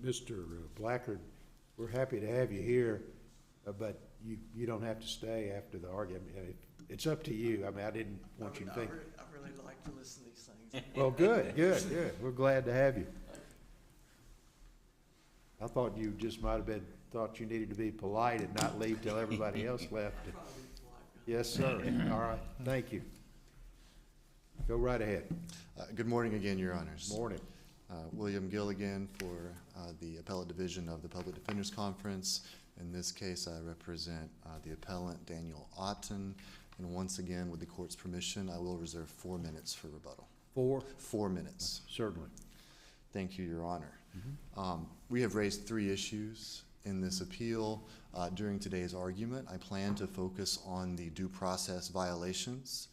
Mr. Blackard, we're happy to have you here, but you don't have to stay after the argument. It's up to you. I mean, I didn't want you to think. I really like to listen to these things. Well, good. We're glad to have you. I thought you just might have thought you needed to be polite and not leave till everybody else left. Yes, sir. All right. Thank you. Go right ahead. Good morning again, Your Honors. Morning. William Gill again for the Appellate Division of the Public Defenders Conference. In this case, I represent the appellant, Daniel Otten. And once again, with the court's permission, I will reserve 4 minutes for rebuttal. 4 minutes. Certainly. Thank you, Your Honor. We have raised 3 issues in this appeal. During today's argument, I plan to focus on the due process violations.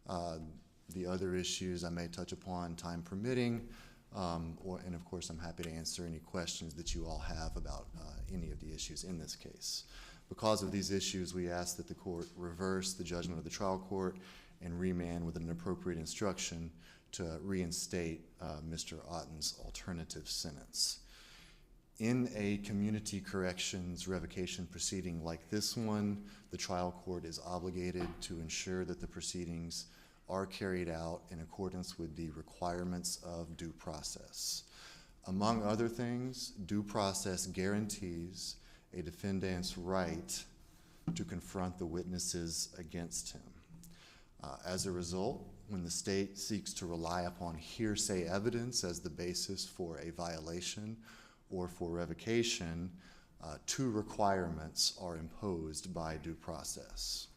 The other issues I may touch upon, time permitting, and of course I'm happy to answer any questions that you all have about any of the issues in this case. Because of these issues, we ask that the court reverse the judgment of the trial court and remand with an appropriate instruction to reinstate Mr. Otten's alternative sentence. In a community corrections revocation proceeding like this one, the trial court is obligated to ensure that the proceedings are carried out in accordance with the requirements of due process. Among other things, due process guarantees a defendant's right to confront the witnesses against him. As a result, when the state seeks to rely upon hearsay evidence as the basis for a violation or for revocation, 2 requirements are imposed by due process.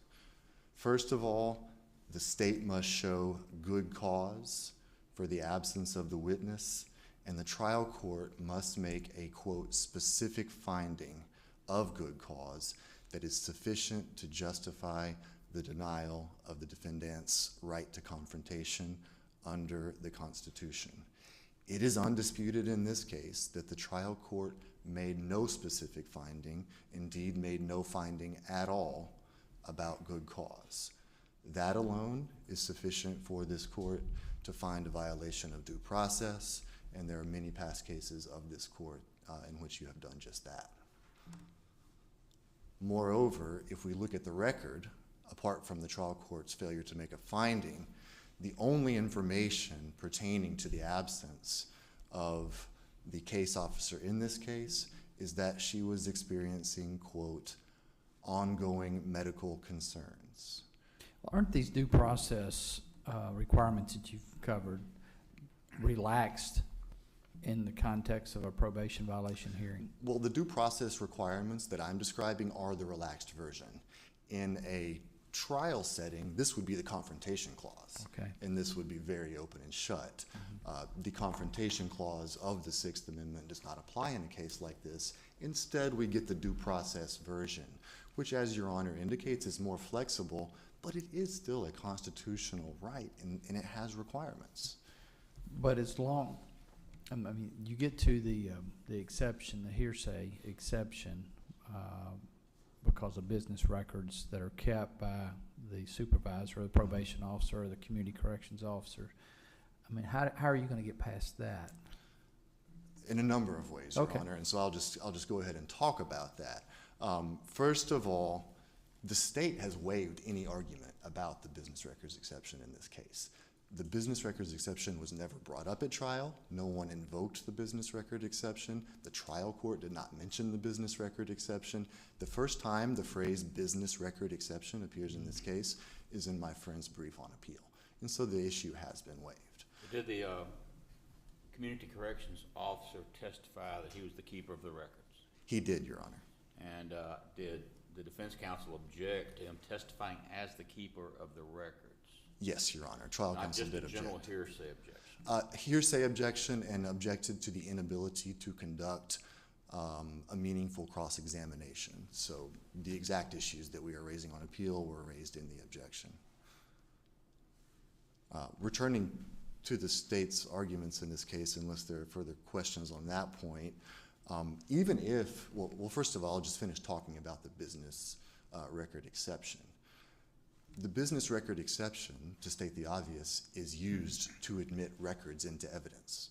First of all, the state must show good cause for the absence of the witness, and the trial court must make a, quote, specific finding of good cause that is sufficient to justify the denial of the defendant's right to confrontation under the Constitution. It is undisputed in this case that the trial court made no specific finding, indeed made no finding at all about good cause. That alone is sufficient for this court to find a violation of due process, and there are many past cases of this court in which you have done just that. Moreover, if we look at the record, apart from the trial court's failure to make a finding, the only information pertaining to the absence of the case officer in this case is that she was experiencing, quote, ongoing medical concerns. Aren't these due process requirements that you've covered relaxed in the context of a probation violation hearing? Well, the due process requirements that I'm describing are the relaxed version. In a trial setting, this would be the confrontation clause. Okay. And this would be very open and shut. The confrontation clause of the Sixth Amendment does not apply in a case like this. Instead, we get the due process version, which, as Your Honor indicates, is more flexible, but it is still a constitutional right, and it has requirements. But as long, I mean, you get to the exception, the hearsay exception, because of business records that are kept by the supervisor or the probation officer or the community corrections officer. I mean, how are you going to get past that? In a number of ways, Your Okay. Honor, and so I'll just go ahead and talk about that. First of all, the state has waived any argument about the business records exception in this case. The business records exception was never brought up at trial. No one invoked the business record exception. The trial court did not mention the business record exception. The first time the phrase business record exception appears in this case is in my friend's brief on appeal. And so the issue has been waived. Did the community corrections officer testify that he was the keeper of the records? He did, Your Honor. And did the defense counsel object to him testifying as the keeper of the records? Yes, Your Honor. Trial counsel did object. Not just a general hearsay objection? Hearsay objection, and objected to the inability to conduct a meaningful cross-examination. So the exact issues that we are raising on appeal were raised in the objection. Returning to the state's arguments in this case, unless there are further questions on that point, even if, well, first of all, I'll just finish talking about the business record exception. The business record exception, to state the obvious, is used to admit records into evidence.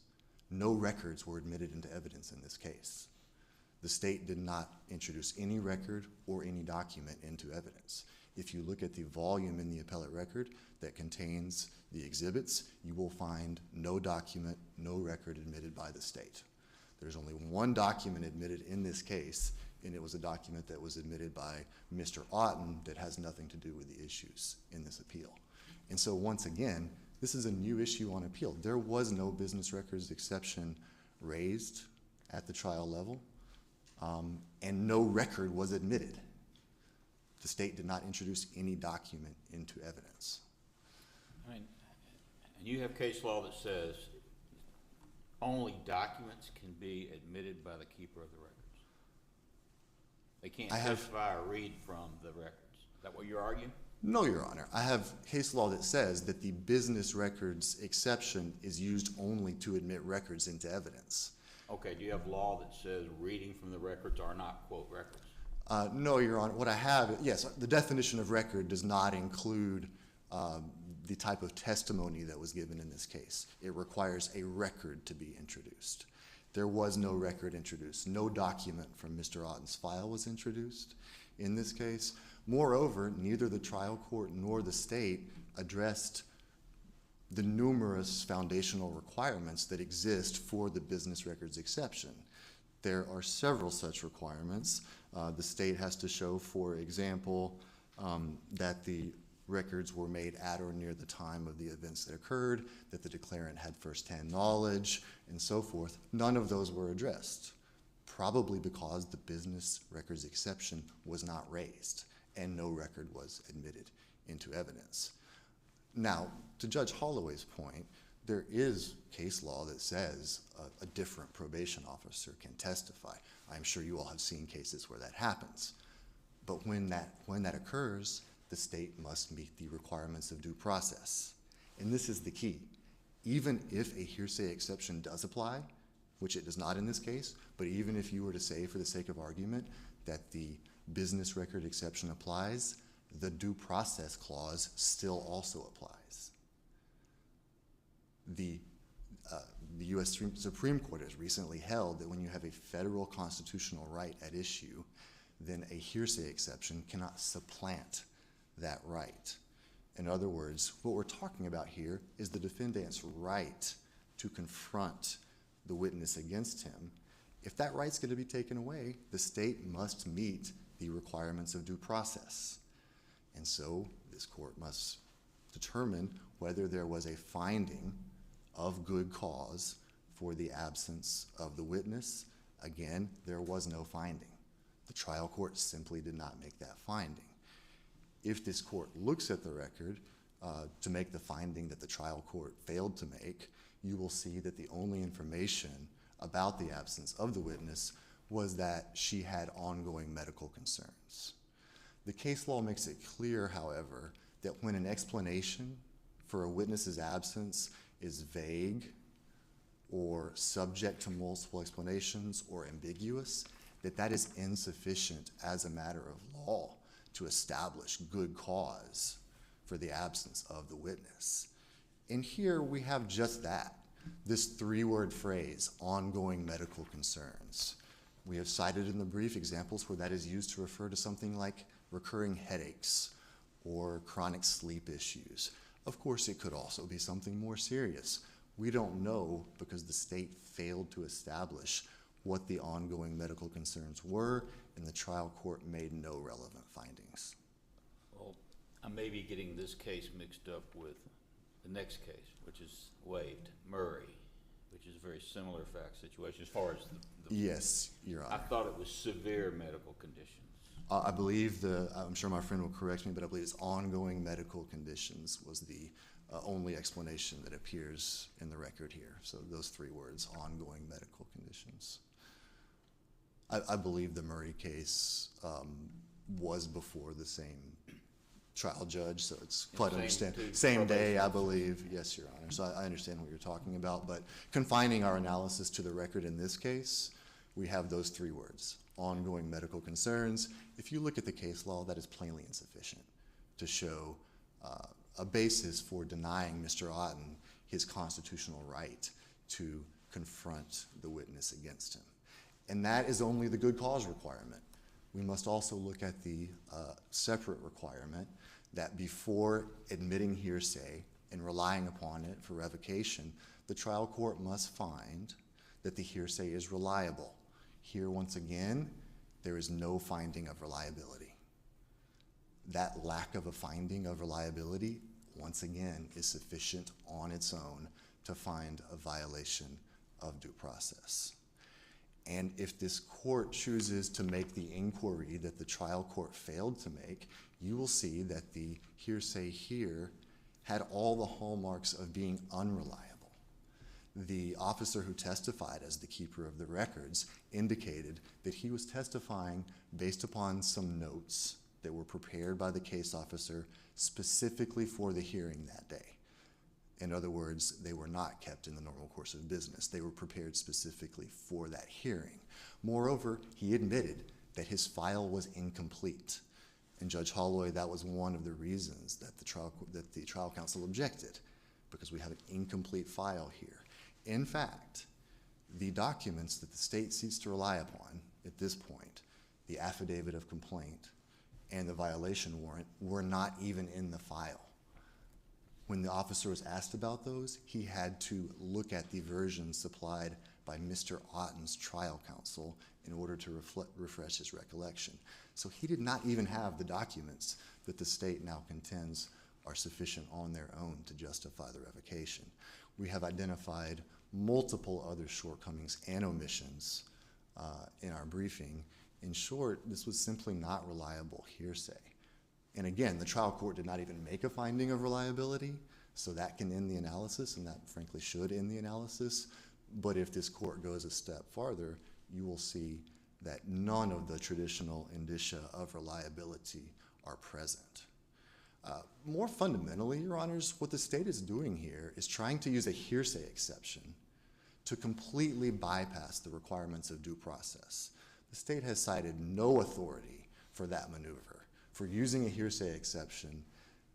No records were admitted into evidence in this case. The state did not introduce any record or any document into evidence. If you look at the volume in the appellate record that contains the exhibits, you will find no document, no record admitted by the state. There's only one document admitted in this case, and it was a document that was admitted by Mr. Otten that has nothing to do with the issues in this appeal. And so once again, this is a new issue on appeal. There was no business records exception raised at the trial level, and no record was admitted. The state did not introduce any document into evidence. I mean, and you have case law that says only documents can be admitted by the keeper of the records. They can't testify or read from the records. Is that what you're arguing? No, Your Honor. I have case law that says that the business records exception is used only to admit records into evidence. Okay, do you have law that says reading from the records are not, quote, records? No, Your Honor. What I have, yes, the definition of record does not include the type of testimony that was given in this case. It requires a record to be introduced. There was no record introduced. No document from Mr. Otten's file was introduced in this case. Moreover, neither the trial court nor the state addressed the numerous foundational requirements that exist for the business records exception. There are several such requirements. The state has to show, for example, that the records were made at or near the time of the events that occurred, that the declarant had firsthand knowledge, and so forth. None of those were addressed, probably because the business records exception was not raised and no record was admitted into evidence. Now, to Judge Holloway's point, there is case law that says a different probation officer can testify. I'm sure you all have seen cases where that happens. But when that occurs, the state must meet the requirements of due process. And this is the key. Even if a hearsay exception does apply, which it does not in this case, but even if you were to say, for the sake of argument, that the business record exception applies, the due process clause still also applies. The U.S. Supreme Court has recently held that when you have a federal constitutional right at issue, then a hearsay exception cannot supplant that right. In other words, what we're talking about here is the defendant's right to confront the witness against him. If that right's going to be taken away, the state must meet the requirements of due process. And so this court must determine whether there was a finding of good cause for the absence of the witness. Again, there was no finding. The trial court simply did not make that finding. If this court looks at the record to make the finding that the trial court failed to make, you will see that the only information about the absence of the witness was that she had ongoing medical concerns. The case law makes it clear, however, that when an explanation for a witness's absence is vague or subject to multiple explanations or ambiguous, that is insufficient as a matter of law to establish good cause for the absence of the witness. And here we have just that, this three-word phrase, ongoing medical concerns. We have cited in the brief examples where that is used to refer to something like recurring headaches or chronic sleep issues. Of course, it could also be something more serious. We don't know because the state failed to establish what the ongoing medical concerns were, and the trial court made no relevant findings. Well, I may be getting this case mixed up with the next case, which is waived, Murray, which is a very similar fact situation as far as the Yes, Your Honor. I thought it was severe medical conditions. I believe I'm sure my friend will correct me, but I believe it's ongoing medical conditions was the only explanation that appears in the record here. So those three words, ongoing medical conditions. I believe the Murray case was before the same trial judge, so it's quite understandable. Same day, I believe. Yes, Your Honor. So I understand what you're talking about, but confining our analysis to the record in this case, we have those three words, ongoing medical concerns. If you look at the case law, that is plainly insufficient to show a basis for denying Mr. Otten his constitutional right to confront the witness against him. And that is only the good cause requirement. We must also look at the separate requirement that before admitting hearsay and relying upon it for revocation, the trial court must find that the hearsay is reliable. Here, once again, there is no finding of reliability. That lack of a finding of reliability, once again, is sufficient on its own to find a violation of due process. And if this court chooses to make the inquiry that the trial court failed to make, you will see that the hearsay here had all the hallmarks of being unreliable. The officer who testified as the keeper of the records indicated that he was testifying based upon some notes that were prepared by the case officer specifically for the hearing that day. In other words, they were not kept in the normal course of business. They were prepared specifically for that hearing. Moreover, he admitted that his file was incomplete. And Judge Holloy, that was one of the reasons that the trial counsel objected, because we have an incomplete file here. In fact, the documents that the state seeks to rely upon at this point, the affidavit of complaint and the violation warrant, were not even in the file. When the officer was asked about those, he had to look at the version supplied by Mr. Otten's trial counsel in order to refresh his recollection. So he did not even have the documents that the state now contends are sufficient on their own to justify the revocation. We have identified multiple other shortcomings and omissions in our briefing. In short, this was simply not reliable hearsay. And again, the trial court did not even make a finding of reliability, so that can end the analysis, and that frankly should end the analysis. But if this court goes a step farther, you will see that none of the traditional indicia of reliability are present. More fundamentally, Your Honors, what the state is doing here is trying to use a hearsay exception to completely bypass the requirements of due process. The state has cited no authority for that maneuver, for using a hearsay exception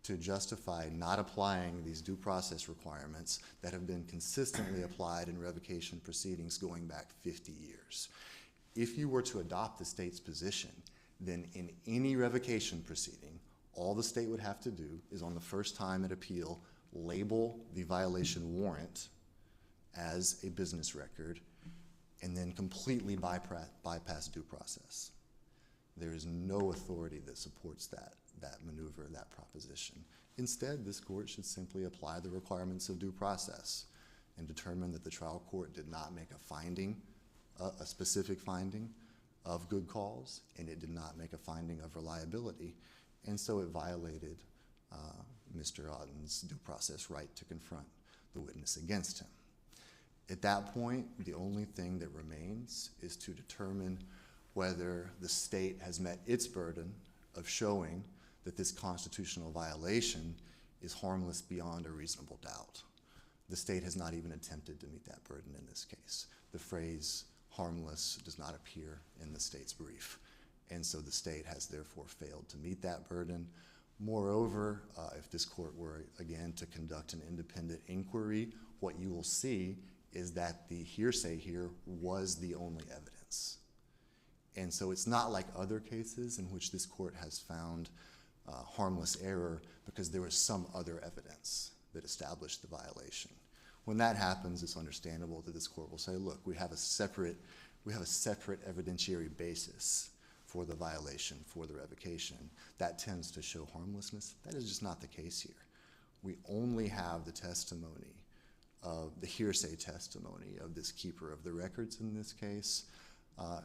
to justify not applying these due process requirements that have been consistently applied in revocation proceedings going back 50 years. If you were to adopt the state's position, then in any revocation proceeding, all the state would have to do is, on the first time at appeal, label the violation warrant as a business record and then completely bypass due process. There is no authority that supports that maneuver, that proposition. Instead, this court should simply apply the requirements of due process and determine that the trial court did not make a finding, a specific finding of good cause, and it did not make a finding of reliability, and so it violated Mr. Otten's due process right to confront the witness against him. At that point, the only thing that remains is to determine whether the state has met its burden of showing that this constitutional violation is harmless beyond a reasonable doubt. The state has not even attempted to meet that burden in this case. The phrase harmless does not appear in the state's brief, and so the state has therefore failed to meet that burden. Moreover, if this court were again to conduct an independent inquiry, what you will see is that the hearsay here was the only evidence. And so it's not like other cases in which this court has found harmless error because there was some other evidence that established the violation. When that happens, it's understandable that this court will say, look, we have a separate evidentiary basis for the violation, for the revocation. That tends to show harmlessness. That is just not the case here. We only have the testimony of the hearsay testimony of this keeper of the records in this case,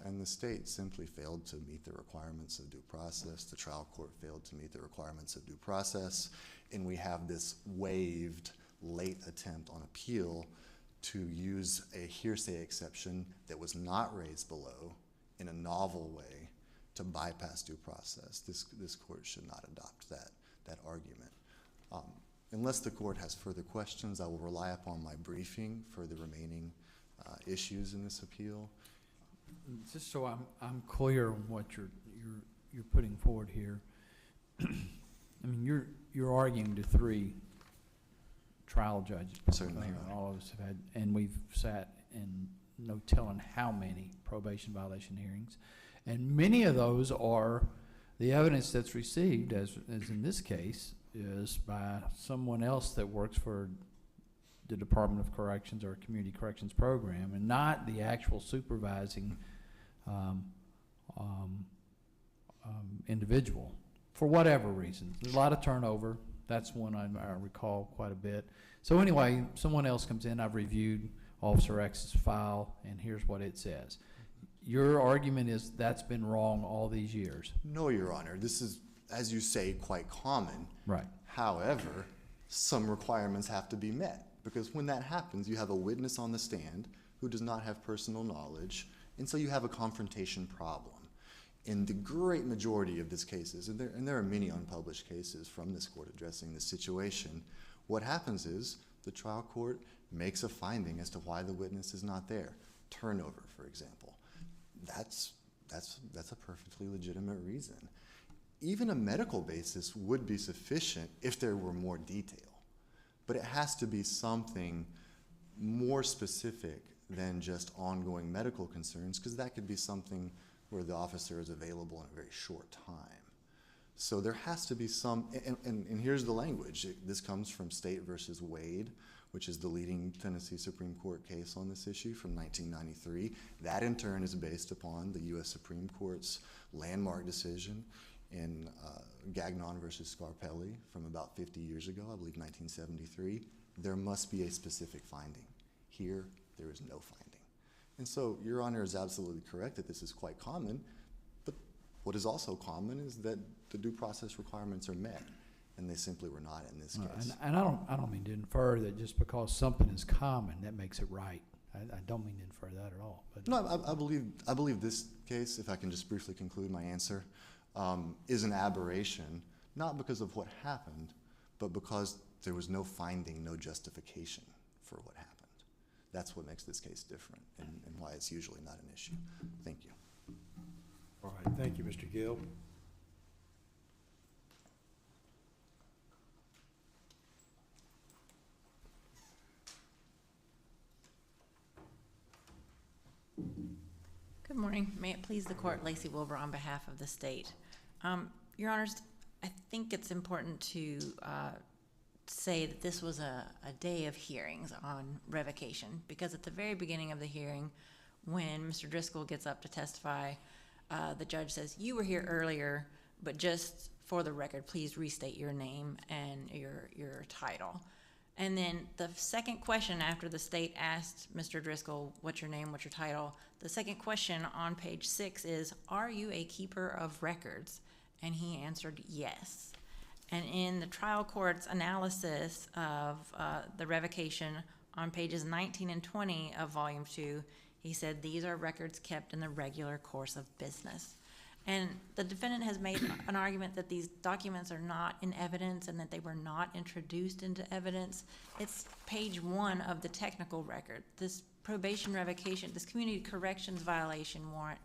and the state simply failed to meet the requirements of due process. The trial court failed to meet the requirements of due process, and we have this waived late attempt on appeal to use a hearsay exception that was not raised below in a novel way to bypass due process. This court should not adopt that argument. Unless the court has further questions, I will rely upon my briefing for the remaining issues in this appeal. Just so I'm clear on what you're putting forward here. I mean, you're arguing to three trial judges. Certainly, Your Honor. All of us have had, and we've sat in no telling how many probation violation hearings. And many of those are, the evidence that's received, as in this case, is by someone else that works for the Department of Corrections or Community Corrections Program, and not the actual supervising individual, for whatever reason. There's a lot of turnover. That's one I recall quite a bit. So anyway, someone else comes in, I've reviewed Officer X's file, and here's what it says. Your argument is that's been wrong all these years. No, Your Honor. This is, as you say, quite common. Right. However, some requirements have to be met, because when that happens, you have a witness on the stand who does not have personal knowledge, and so you have a confrontation problem. In the great majority of these cases, and there are many unpublished cases from this court addressing this situation, what happens is the trial court makes a finding as to why the witness is not there. Turnover, for example. That's a perfectly legitimate reason. Even a medical basis would be sufficient if there were more detail, but it has to be something more specific than just ongoing medical concerns, because that could be something where the officer is available in a very short time. So there has to be some, and here's the language. This comes from State versus Wade, which is the leading Tennessee Supreme Court case on this issue from 1993. That in turn is based upon the U.S. Supreme Court's landmark decision in Gagnon versus Scarpelli from about 50 years ago, I believe 1973. There must be a specific finding. Here, there is no finding. And so Your Honor is absolutely correct that this is quite common, but what is also common is that the due process requirements are met, and they simply were not in this case. And I don't mean to infer that just because something is common, that makes it right. I don't mean to infer that at all. But No, I believe this case, if I can just briefly conclude my answer, is an aberration, not because of what happened, but because there was no finding, no justification for what happened. That's what makes this case different and why it's usually not an issue. Thank you. All right, thank you, Mr. Gill. Good morning. May it please the court, Lacey Wilbur on behalf of the state. Your Honors, I think it's important to say that this was a day of hearings on revocation, because at the very beginning of the hearing, when Mr. Driscoll gets up to testify, the judge says, "You were here earlier, but just for the record, please restate your name and your title." And then the second question after the state asked Mr. Driscoll, "What's your name, what's your title?" The second question on page 6 is, "Are you a keeper of records?" And he answered yes. And in the trial court's analysis of the revocation on pages 19 and 20 of volume 2, he said, "These are records kept in the regular course of business." And the defendant has made an argument that these documents are not in evidence and that they were not introduced into evidence. It's page 1 of the technical record. This probation revocation, this community corrections violation warrant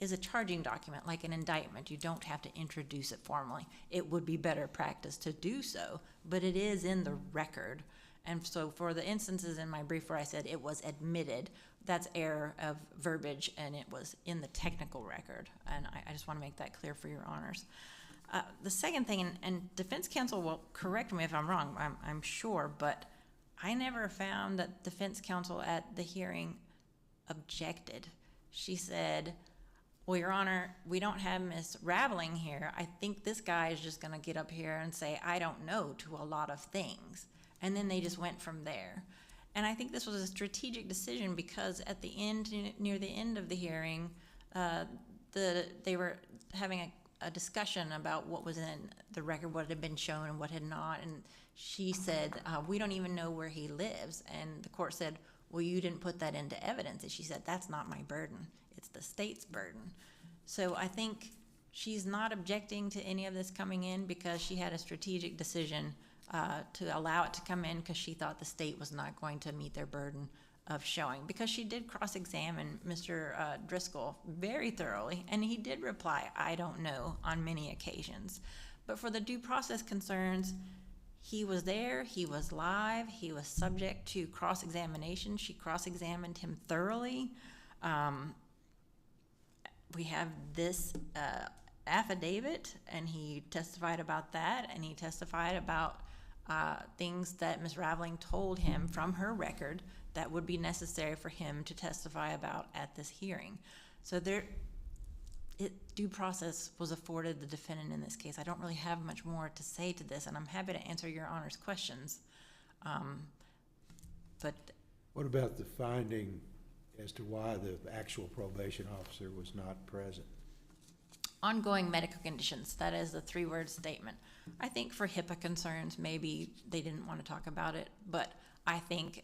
is a charging document, like an indictment. You don't have to introduce it formally. It would be better practice to do so, but it is in the record. And so for the instances in my brief where I said it was admitted, that's error of verbiage, and it was in the technical record. And I just want to make that clear for your honors. The second thing, and defense counsel will correct me if I'm wrong, I'm sure, but I never found that defense counsel at the hearing objected. She said, "Well, Your Honor, we don't have Miss Raveling here. I think this guy is just going to get up here and say, 'I don't know' to a lot of things." And then they just went from there. And I think this was a strategic decision because at the end, near the end of the hearing, they were having a discussion about what was in the record, what had been shown and what had not. And she said, "We don't even know where he lives." And the court said, "Well, you didn't put that into evidence." And she said, "That's not my burden. It's the state's burden." So I think she's not objecting to any of this coming in because she had a strategic decision to allow it to come in because she thought the state was not going to meet their burden of showing. Because she did cross-examine Mr. Driscoll very thoroughly, and he did reply, "I don't know," on many occasions. But for the due process concerns, he was there, he was live, he was subject to cross-examination. She cross-examined him thoroughly. We have this affidavit, and he testified about that, and he testified about things that Ms. Raveling told him from her record that would be necessary for him to testify about at this hearing. So due process was afforded the defendant in this case. I don't really have much more to say to this, and I'm happy to answer your Honor's questions. But What about the finding as to why the actual probation officer was not present? ongoing medical conditions, that is the 3-word statement. I think for HIPAA concerns, maybe they didn't want to talk about it, but I think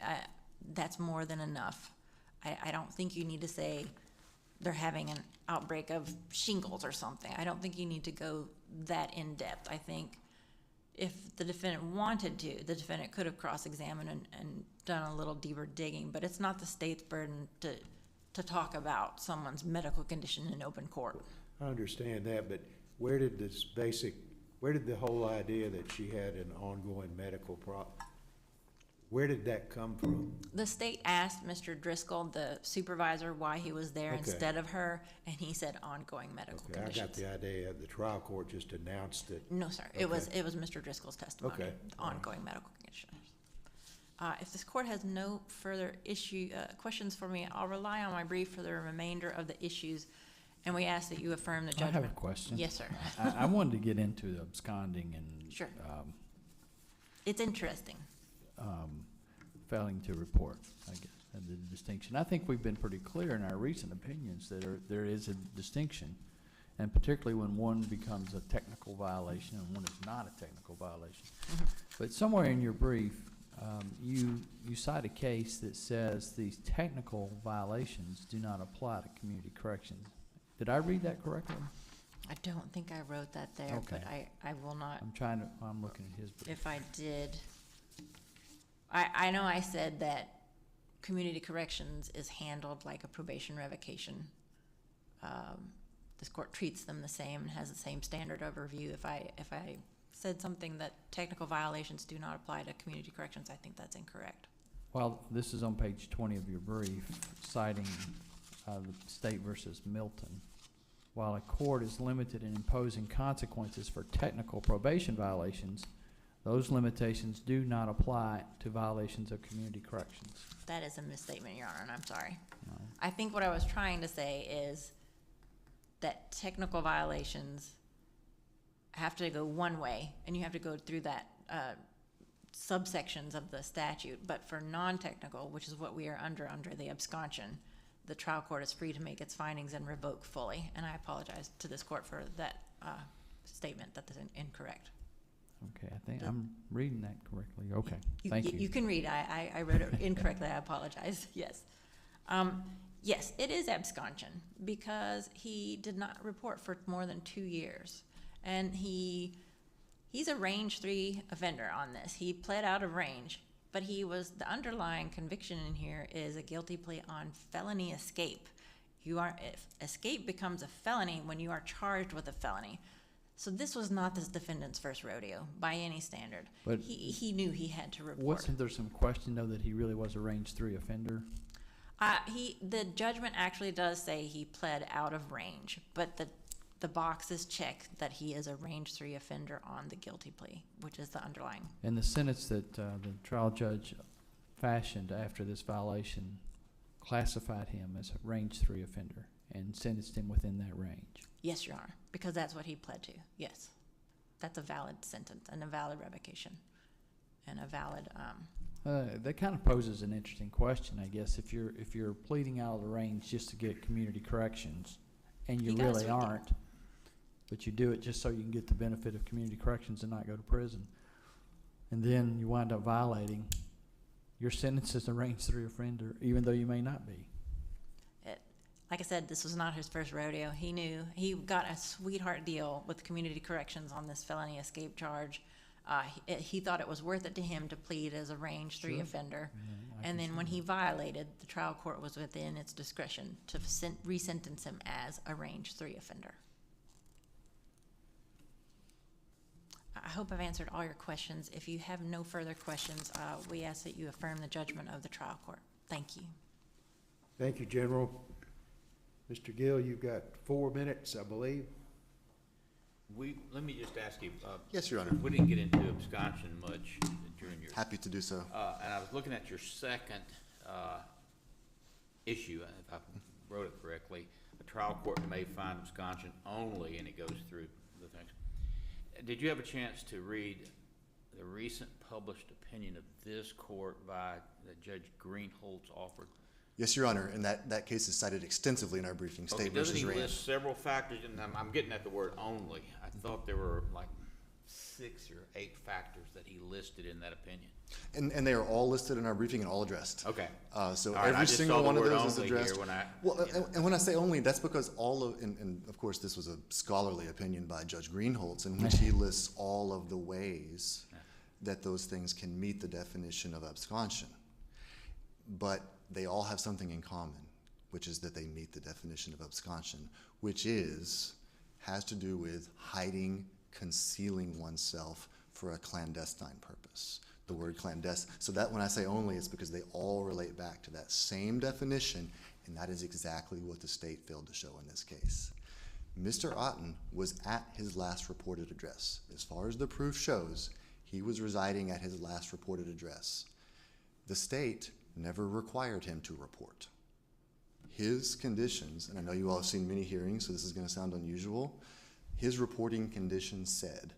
that's more than enough. I don't think you need to say they're having an outbreak of shingles or something. I don't think you need to go that in depth. I think if the defendant wanted to, the defendant could have cross-examined and done a little deeper digging, but it's not the state's burden to talk about someone's medical condition in open court. I understand that, but where did the whole idea that she had an ongoing medical problem, where did that come from? The state asked Mr. Driscoll, the supervisor, why he was there Okay. instead of her, and he said ongoing medical Okay, I got conditions. the idea, the trial court just announced it. No, sir, Okay. it was Mr. Driscoll's testimony, Okay. ongoing medical conditions. If this court has no further questions for me, I'll rely on my brief for the remainder of the issues, and we ask that you affirm the I have judgment. a question. Yes, sir. I wanted to get into the absconding and Sure. It's interesting. Failing to report, I guess, the distinction. I think we've been pretty clear in our recent opinions that there is a distinction, and particularly when one becomes a technical violation and one is not a technical violation. But somewhere in your brief, you cite a case that says these technical violations do not apply to community corrections. Did I read that correctly? I don't think I wrote that there, but Okay. I will not. I'm looking at his brief. If I did, I know I said that community corrections is handled like a probation revocation. This court treats them the same and has the same standard of review. If I said something that technical violations do not apply to community corrections, I think that's incorrect. Well, this is on page 20 of your brief, citing the State versus Milton. While a court is limited in imposing consequences for technical probation violations, those limitations do not apply to violations of community corrections. That is a misstatement, Your Honor, and I'm sorry. No. I think what I was trying to say is that technical violations have to go one way, and you have to go through that subsections of the statute. But for non-technical, which is what we are under the absconsion, the trial court is free to make its findings and revoke fully. And I apologize to this court for that statement that is incorrect. Okay, I think I'm reading that correctly. Okay, thank you. You can read. I wrote it incorrectly. I apologize. Yes. Yes, it is absconsion because he did not report for more than 2 years. And he's a range 3 offender on this. He pled out of range, but the underlying conviction in here is a guilty plea on felony escape. If escape becomes a felony when you are charged with a felony. So this was not this defendant's first rodeo by any standard. But he knew he had to report. Wasn't there some question, though, that he really was a range 3 offender? The judgment actually does say he pled out of range, but the box is checked that he is a range 3 offender on the guilty plea, which is the underlying. And the sentence that the trial judge fashioned after this violation classified him as a range 3 offender and sentenced him within that range. Yes, Your Honor, because that's what he pled to. Yes, that's a valid sentence and a valid revocation and a valid. That kind of poses an interesting question, I guess. If you're pleading out of the range just to get community corrections, and you really aren't, but you do it just so you can get the benefit of community corrections and not go to prison, and then you wind up violating, your sentence is a range 3 offender, even though you may not be. Like I said, this was not his first rodeo. He knew he got a sweetheart deal with community corrections on this felony escape charge. He thought it was worth it to him to plead as a range 3 offender. Yeah, And then when he violated, the trial court was within its discretion to resentence him as a range 3 offender. hope I've answered all your questions. If you have no further questions, we ask that you affirm the judgment of the trial court. Thank you. Thank you, General. Mr. Gill, you've got 4 minutes, I believe. Let me just ask you, Yes, Your Honor. we didn't get into absconsion much during your, Happy to do so. and I was looking at your second, issue, if I wrote it correctly. A trial court may find absconsion only, and it goes through the things. Did you have a chance to read the recent published opinion of this court that Judge Greenholz offered? Yes, Your Honor, and that case is cited extensively in our briefing, Okay, State doesn't versus he Rand. list several factors, and I'm getting at the word only. I thought there were like 6 or 8 factors that he listed in that opinion. And they are all listed in our briefing and all addressed. Okay. So All right, I every just single saw the one of word those is only here addressed. when I- Well, yeah. and when I say only, that's because and of course this was a scholarly opinion by Judge Greenholz, in which he lists all of the ways that those things can meet the definition of absconsion. But they all have something in common, which is that they meet the definition of absconsion, which has to do with hiding, concealing oneself for a clandestine purpose. The word clandestine. So that when I say only, it's because they all relate back to that same definition, and that is exactly what the state failed to show in this case. Mr. Otten was at his last reported address. As far as the proof shows, he was residing at his last reported address. The state never required him to report. His conditions, and I know you all have seen many hearings, so this is going to sound unusual, his reporting conditions said,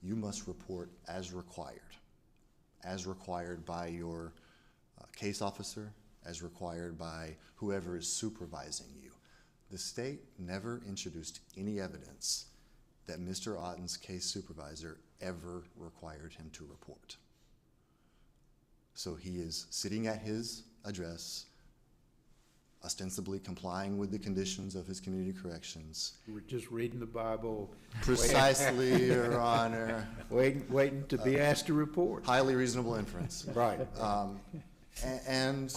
you must report as required by your case officer, as required by whoever is supervising you. The state never introduced any evidence that Mr. Otten's case supervisor ever required him to report. So he is sitting at his address, ostensibly complying with the conditions of his community corrections. We're just reading the Bible. Precisely, Your Honor. Waiting to be asked to report. Highly reasonable inference. Right. And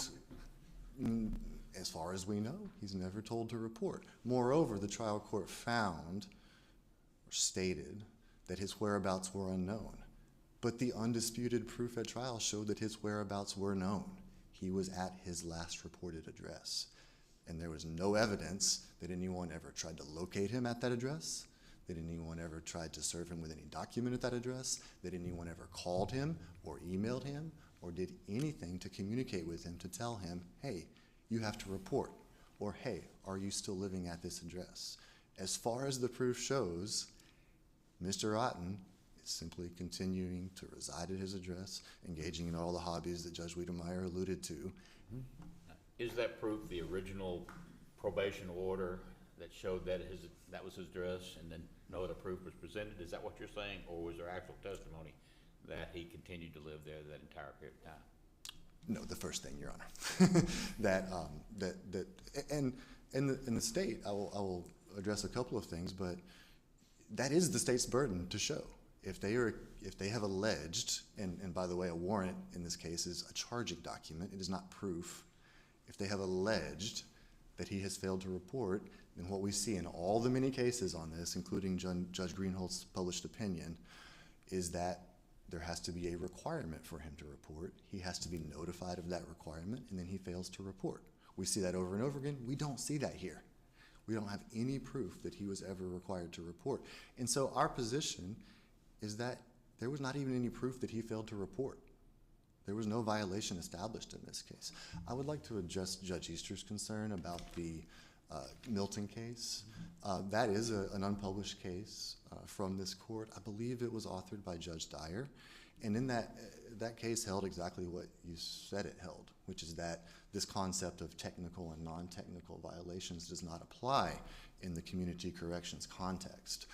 as far as we know, he's never told to report. Moreover, the trial court found or stated that his whereabouts were unknown. But the undisputed proof at trial showed that his whereabouts were known. He was at his last reported address. And there was no evidence that anyone ever tried to locate him at that address, that anyone ever tried to serve him with any document at that address, that anyone ever called him or emailed him or did anything to communicate with him to tell him, hey, you have to report, or hey, are you still living at this address? As far as the proof shows, Mr. Otten is simply continuing to reside at his address, engaging in all the hobbies that Judge Wiedemeyer alluded to. Is that proof the original probation order that showed that that was his address and then no other proof was presented? Is that what you're saying, or was there actual testimony that he continued to live there that entire period of time? No, the first thing, Your Honor. And in the state, I will address a couple of things, but that is the state's burden to show. If they have alleged, and by the way, a warrant in this case is a charging document, it is not proof. If they have alleged that he has failed to report, then what we see in all the many cases on this, including Judge Greenholz's published opinion, is that there has to be a requirement for him to report. He has to be notified of that requirement, and then he fails to report. We see that over and over again. We don't see that here. We don't have any proof that he was ever required to report. And so our position is that there was not even any proof that he failed to report. There was no violation established in this case. I would like to address Judge Easter's concern about the Milton case. That is an unpublished case from this court. I believe it was authored by Judge Dyer. And in that case held exactly what you said it held, which is that this concept of technical and non-technical violations does not apply in the community corrections context.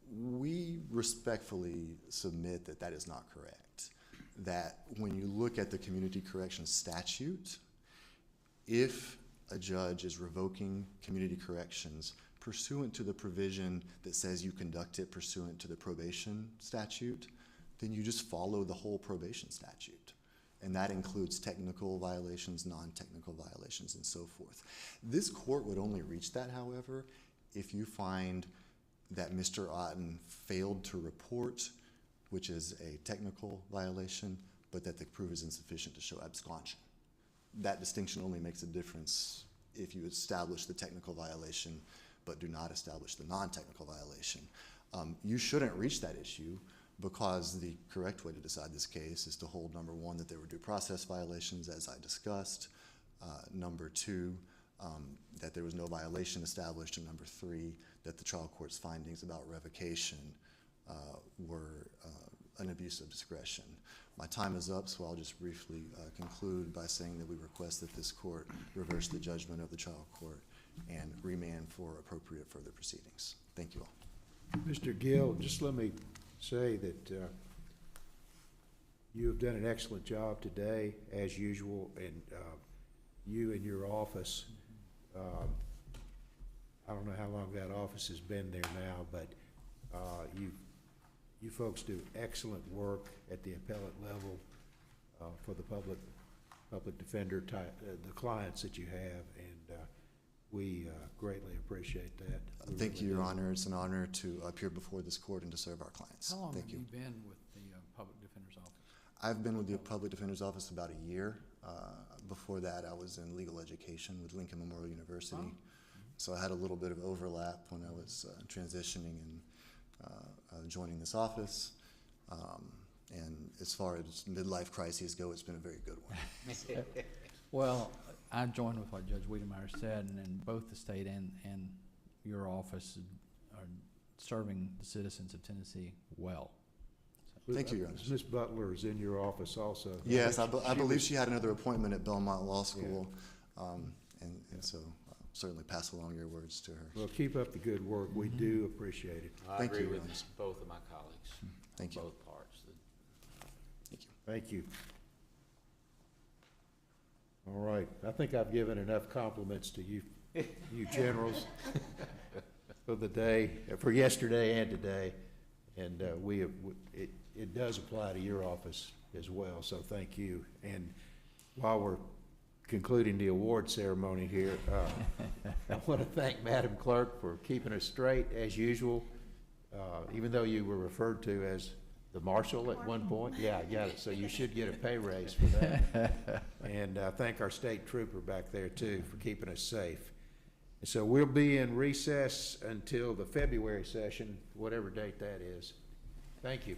We respectfully submit that that is not correct. That when you look at the community corrections statute, if a judge is revoking community corrections pursuant to the provision that says you conduct it pursuant to the probation statute, then you just follow the whole probation statute. And that includes technical violations, non-technical violations, and so forth. This court would only reach that, however, if you find that Mr. Otten failed to report which is a technical violation, but that the proof is insufficient to show absconsion. That distinction only makes a difference if you establish the technical violation but do not establish the non-technical violation. You shouldn't reach that issue because the correct way to decide this case is to hold, number one, that there were due process violations, as I discussed, number two, that there was no violation established, and number three, that the trial court's findings about revocation were an abuse of discretion. My time is up, so I'll just briefly conclude by saying that we request that this court reverse the judgment of the trial court and remand for appropriate further proceedings. Thank you all. Mr. Gill, just let me say that you have done an excellent job today, as usual, and you and your office, I don't know how long that office has been there now, but you folks do excellent work at the appellate level for the public defender type, the clients that you have, and we greatly appreciate that. We Thank really you, Your do. Honor. It's an honor to appear before this court and to serve our clients. How long Thank have you. you been with the Public Defender's Office? I've been with the Public Defender's Office about a year. Before that, I was in legal education with Lincoln Memorial University. Oh. So I had a little bit of overlap when I was transitioning and joining this office. And as far as midlife crises go, it's been a very good one. Well, I join with what Judge Wiedemeyer said, and both the state and your office are serving the citizens of Tennessee well. Thank you, Your Honor. Ms. Butler is in your office also. Yes, I believe she had another appointment at Belmont Law School. And so certainly pass along your words to her. Well, keep up the good work. We do appreciate it. I Thank agree you, with Your Honor. both of my colleagues. Thank you. Both parts. Thank you. Thank you. All right, I think I've given enough compliments to you, you generals, for the day, for yesterday and today. And it does apply to your office as well, so thank you. And while we're concluding the award ceremony here, I want to thank Madam Clerk for keeping us straight as usual, even though you were referred to as the marshal at one point. Yeah, I got it. So you should get a pay raise for that. And thank our state trooper back there too for keeping us safe. And so we'll be in recess until the February session, whatever date that is. Thank you.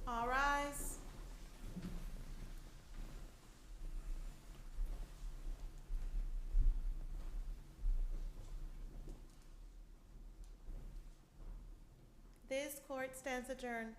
All rise. This court stands adjourned.